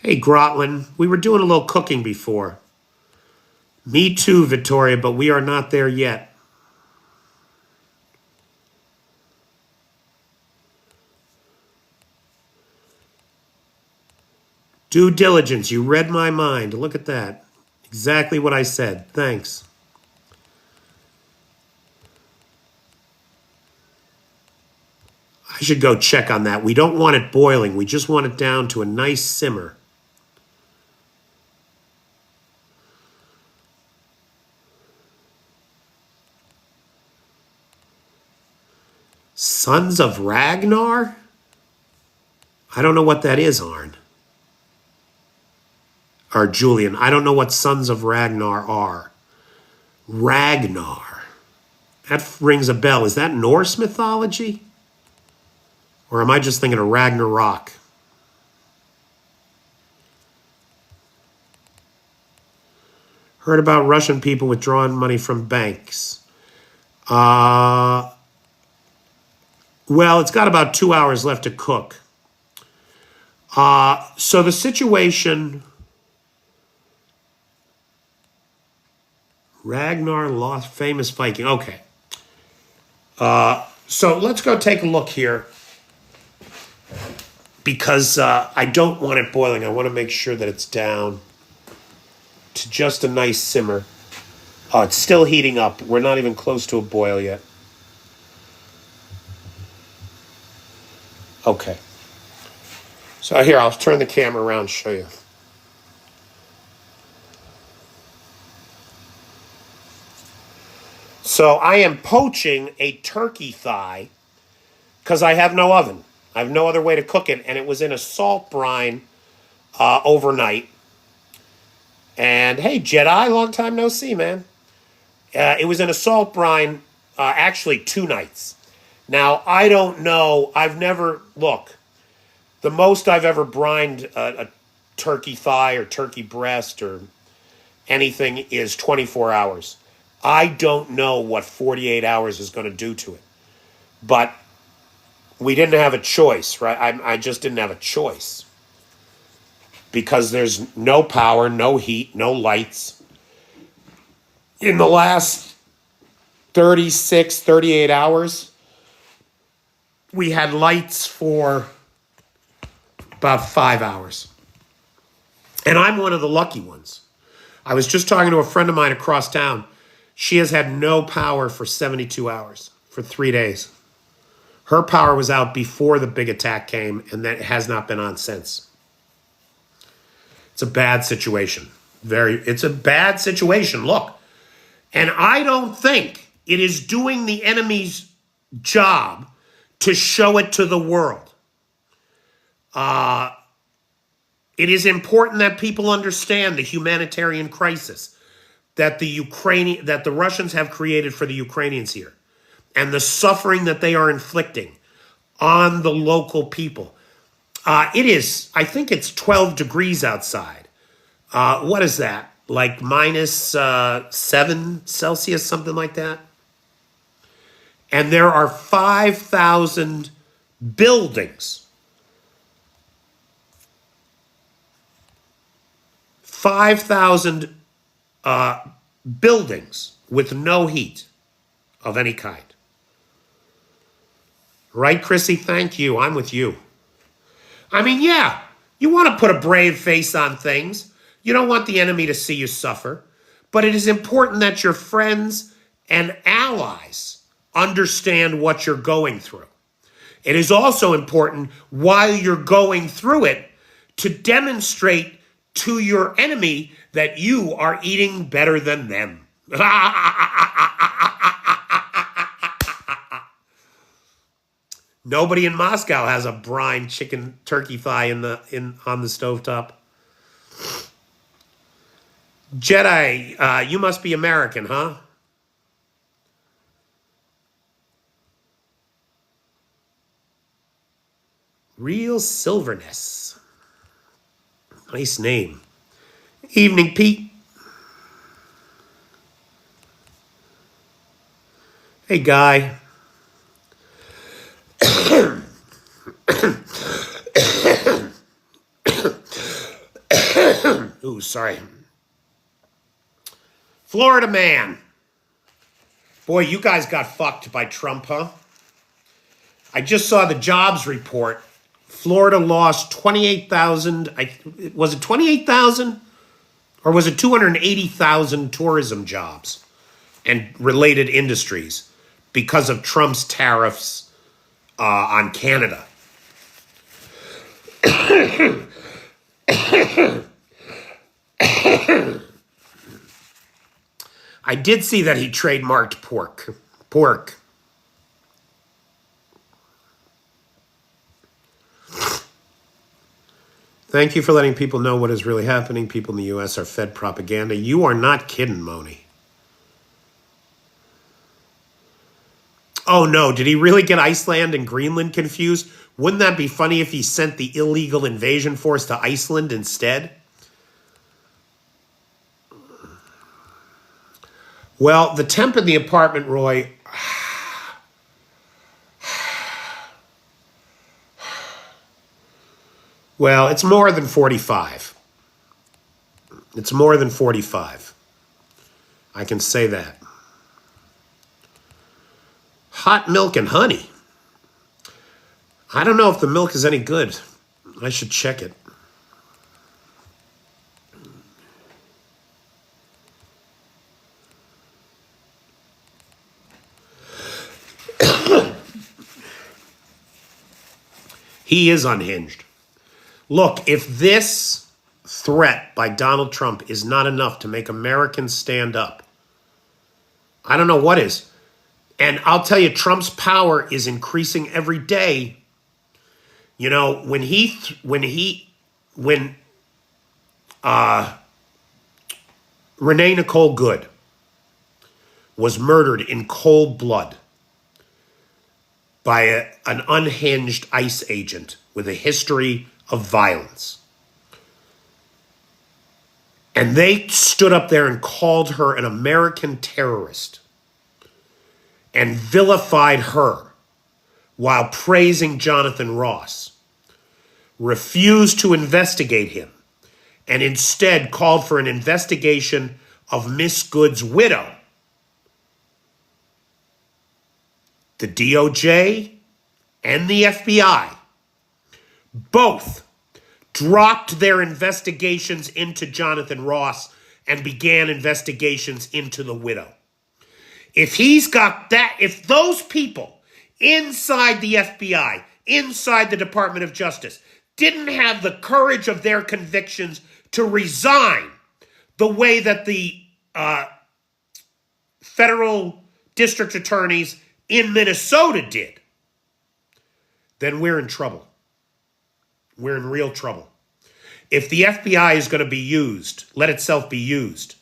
Hey, Grotlin, we were doing a little cooking before. Me too, Victoria, but we are not there yet. Due diligence. You read my mind. Look at that. Exactly what I said. Thanks. I should go check on that. We don't want it boiling. We just want it down to a nice simmer. Sons of Ragnar? I don't know what that is, Arn. Or Julian. I don't know what Sons of Ragnar are. Ragnar. That rings a bell. Is that Norse mythology? Or am I just thinking of Ragnarok? Heard about Russian people withdrawing money from banks. Well, it's got about 2 hours left to cook. So the situation... Ragnar lost famous Viking. Okay. So let's go take a look here. Because I don't want it boiling. I want to make sure that it's down to just a nice simmer. Oh, it's still heating up. We're not even close to a boil yet. Okay. So here, I'll turn the camera around and show you. So I am poaching a turkey thigh because I have no oven. I have no other way to cook it, and it was in a salt brine overnight. And hey, Jedi, long time no see, man. It was in a salt brine, actually 2 nights. Now, I don't know. I've never, look, the most I've ever brined a turkey thigh or turkey breast or anything is 24 hours. I don't know what 48 hours is going to do to it. But we didn't have a choice, right? I just didn't have a choice. Because there's no power, no heat, no lights. In the last 36, 38 hours, we had lights for about 5 hours. And I'm one of the lucky ones. I was just talking to a friend of mine across town. She has had no power for 72 hours, for 3 days. Her power was out before the big attack came, and that has not been on since. It's a bad situation. It's a bad situation. Look, and I don't think it is doing the enemy's job to show it to the world. It is important that people understand the humanitarian crisis that the Russians have created for the Ukrainians here, and the suffering that they are inflicting on the local people. It is, I think it's 12 degrees outside. What is that? Like minus 7 Celsius, something like that? And there are 5,000 buildings. 5,000 buildings with no heat of any kind. Right, Chrissy? Thank you. I'm with you. I mean, yeah, you want to put a brave face on things. You don't want the enemy to see you suffer. But it is important that your friends and allies understand what you're going through. It is also important while you're going through it to demonstrate to your enemy that you are eating better than them. Nobody in Moscow has a brine chicken turkey thigh on the stovetop. Jedi, you must be American, huh? Real Silverness. Nice name. Evening, Pete. Hey, Guy. Ooh, sorry. Florida man. Boy, you guys got fucked by Trump, huh? I just saw the jobs report. Florida lost 28,000. Was it 28,000? Or was it 280,000 tourism jobs and related industries because of Trump's tariffs on Canada. I did see that he trademarked pork. Pork. Thank you for letting people know what is really happening. People in the U.S. are fed propaganda. You are not kidding, Moni. Oh no, did he really get Iceland and Greenland confused? Wouldn't that be funny if he sent the illegal invasion force to Iceland instead? Well, the temp in the apartment, Roy. Well, it's more than 45. It's more than 45. I can say that. Hot milk and honey. I don't know if the milk is any good. I should check it. He is unhinged. Look, if this threat by Donald Trump is not enough to make Americans stand up, I don't know what is. And I'll tell you, Trump's power is increasing every day. You know, when Renee Nicole Good was murdered in cold blood by an unhinged ICE agent with a history of violence. And they stood up there and called her an American terrorist and vilified her while praising Jonathan Ross, refused to investigate him, and instead called for an investigation of Miss Good's widow. The DOJ and the FBI both dropped their investigations into Jonathan Ross and began investigations into the widow. If he's got that, if those people inside the FBI, inside the Department of Justice, didn't have the courage of their convictions to resign the way that the federal district attorneys in Minnesota did, then we're in trouble. We're in real trouble. If the FBI is going to be used, let itself be used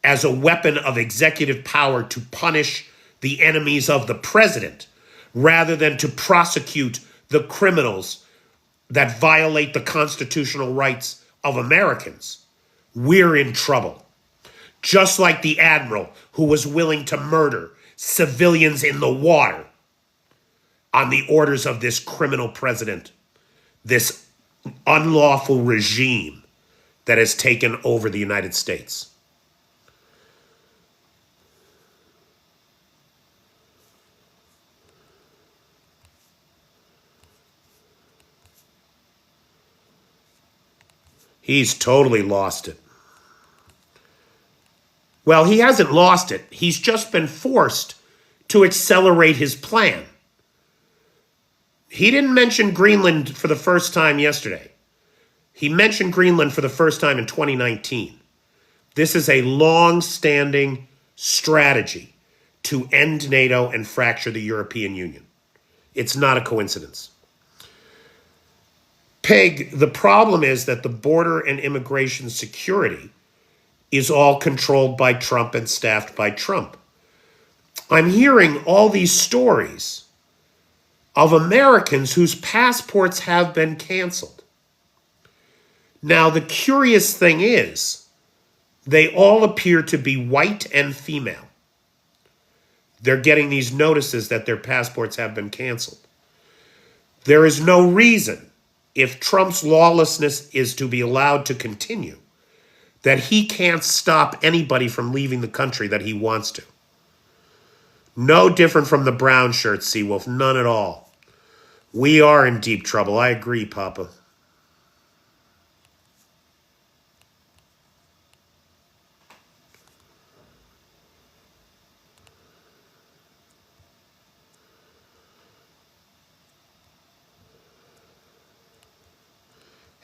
as a weapon of executive power to punish the enemies of the president, rather than to prosecute the criminals that violate the constitutional rights of Americans, we're in trouble. Just like the admiral who was willing to murder civilians in the water on the orders of this criminal president, this unlawful regime that has taken over the United States. He's totally lost it. Well, he hasn't lost it. He's just been forced to accelerate his plan. He didn't mention Greenland for the first time yesterday. He mentioned Greenland for the first time in 2019. This is a long-standing strategy to end NATO and fracture the European Union. It's not a coincidence. Peg, the problem is that the border and immigration security is all controlled by Trump and staffed by Trump. I'm hearing all these stories of Americans whose passports have been canceled. Now, the curious thing is, they all appear to be white and female. They're getting these notices that their passports have been canceled. There is no reason, if Trump's lawlessness is to be allowed to continue, that he can't stop anybody from leaving the country that he wants to. No different from the brown shirts, Seawolf, none at all. We are in deep trouble. I agree, Papa.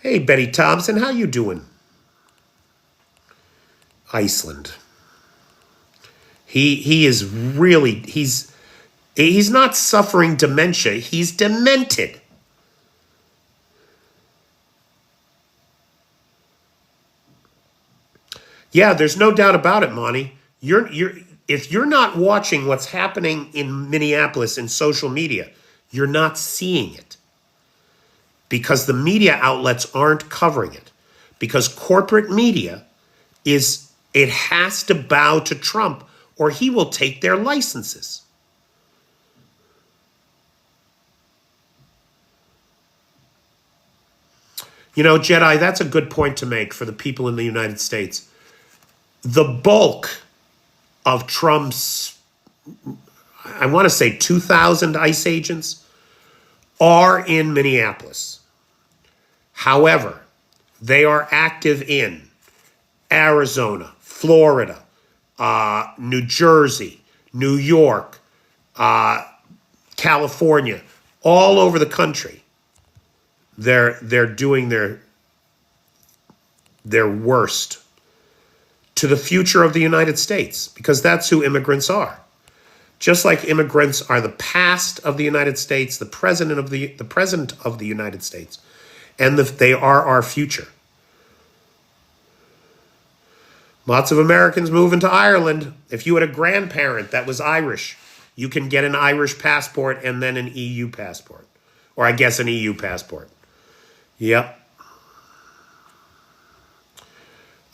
Hey, Betty Thompson, how you doing? Iceland. He is really he's not suffering dementia. He's demented. Yeah, there's no doubt about it, Monty. You're if you're not watching what's happening in Minneapolis in social media, you're not seeing it because the media outlets aren't covering it. Because corporate media it has to bow to Trump or he will take their licenses. You know, Jedi, that's a good point to make for the people in the United States. The bulk of Trump's, I want to say 2,000 ICE agents are in Minneapolis. However, they are active in Arizona, Florida, New Jersey, New York, California, all over the country. They're doing their worst to the future of the United States because that's who immigrants are. Just like immigrants are the past of the United States, the present of the United States, and they are our future. Lots of Americans move into Ireland. If you had a grandparent that was Irish, you can get an Irish passport and then an EU passport. Or I guess an EU passport. Yep.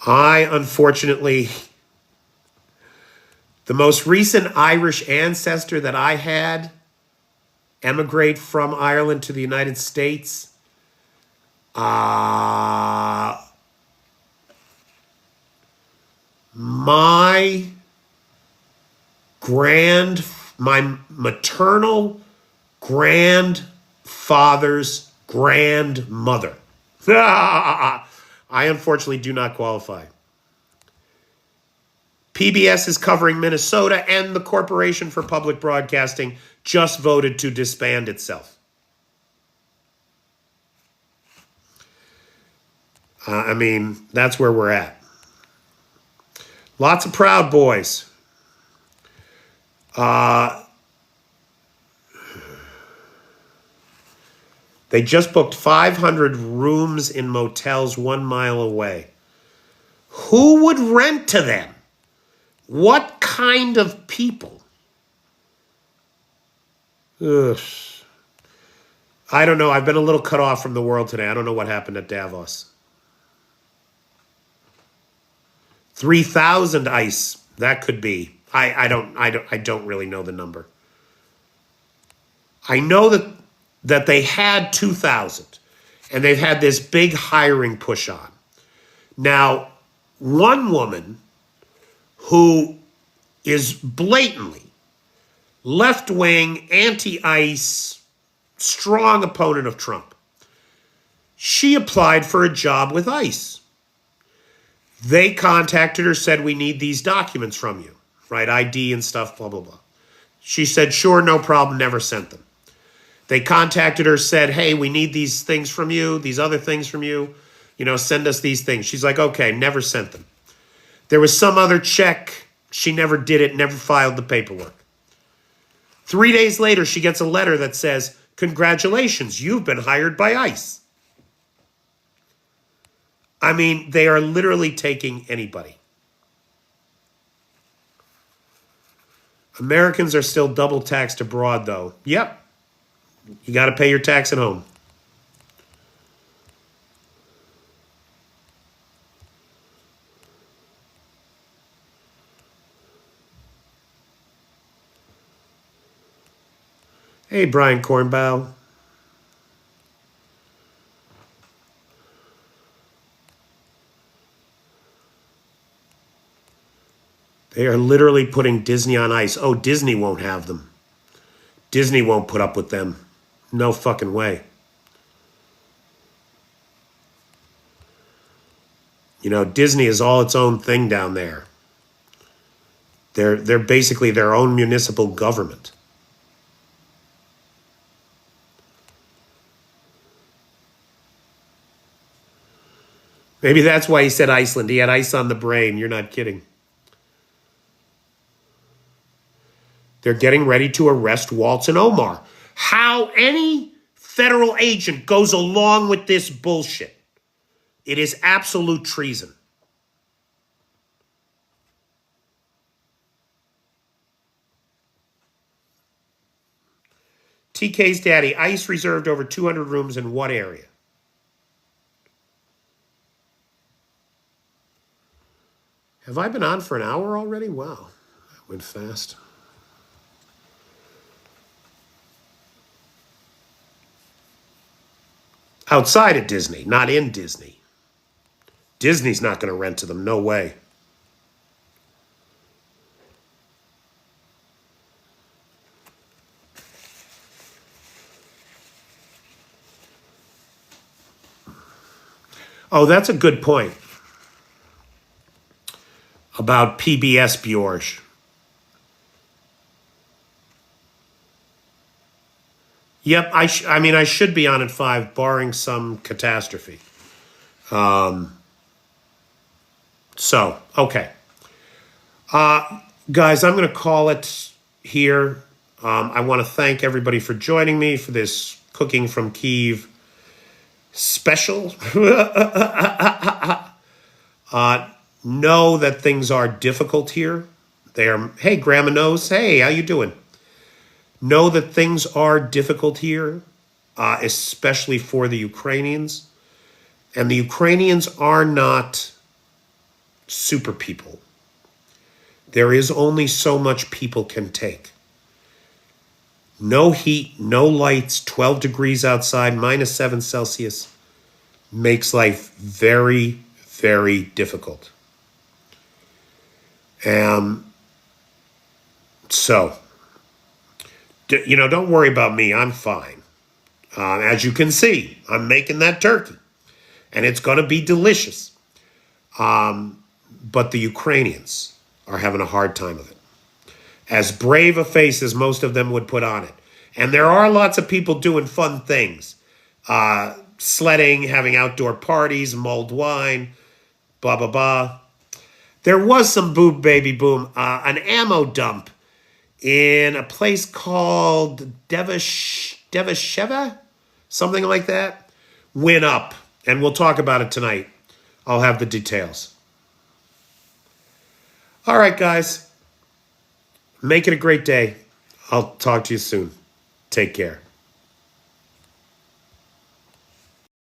Unfortunately, the most recent Irish ancestor that I had emigrate from Ireland to the United States, my maternal grandfather's grandmother. I unfortunately do not qualify. PBS is covering Minnesota, and the Corporation for Public Broadcasting just voted to disband itself. I mean, that's where we're at. Lots of Proud Boys. They just booked 500 rooms in motels 1 mile away. Who would rent to them? What kind of people? Ugh. I don't know. I've been a little cut off from the world today. I don't know what happened at Davos. 3,000 ICE. That could be. I don't really know the number. I know that they had 2,000, and they've had this big hiring push on. Now, one woman who is blatantly left-wing, anti-ICE, strong opponent of Trump, she applied for a job with ICE. They contacted her, said, we need these documents from you, right? ID and stuff, blah, blah, blah. She said, sure, no problem, never sent them. They contacted her, said, hey, we need these things from you, these other things from you, send us these things. She's like, okay, never sent them. There was some other check. She never did it, never filed the paperwork. 3 days later, she gets a letter that says, congratulations, you've been hired by ICE. I mean, they are literally taking anybody. Americans are still double taxed abroad, though. Yep. You got to pay your tax at home. Hey, Brian Cornbow. They are literally putting Disney on ice. Oh, Disney won't have them. Disney won't put up with them. No fucking way. Disney is all its own thing down there. They're basically their own municipal government. Maybe that's why he said Iceland. He had ice on the brain. You're not kidding. They're getting ready to arrest Waltz and Omar. How any federal agent goes along with this bullshit. It is absolute treason. TK's daddy, ICE reserved over 200 rooms in what area? Have I been on for an hour already? Wow, that went fast. Outside of Disney, not in Disney. Disney's not going to rent to them, no way. Oh, that's a good point about PBS Bjorge. Yep, I mean, I should be on at 5, barring some catastrophe. So, okay. Guys, I'm going to call it here. I want to thank everybody for joining me for this Cooking from Kyiv special. Know that things are difficult here. They are, hey, Grandma knows. Hey, how you doing? Know that things are difficult here, especially for the Ukrainians. And the Ukrainians are not super people. There is only so much people can take. No heat, no lights, 12 degrees outside, -7 Celsius makes life very, very difficult. So, don't worry about me. I'm fine. As you can see, I'm making that turkey, and it's going to be delicious. But the Ukrainians are having a hard time of it. As brave a face as most of them would put on it. And there are lots of people doing fun things. Sledding, having outdoor parties, mulled wine, blah, blah, blah. There was some boob baby boom, an ammo dump in a place called Devasheva, something like that, went up. And we'll talk about it tonight. I'll have the details. All right, guys. Make it a great day. I'll talk to you soon. Take care.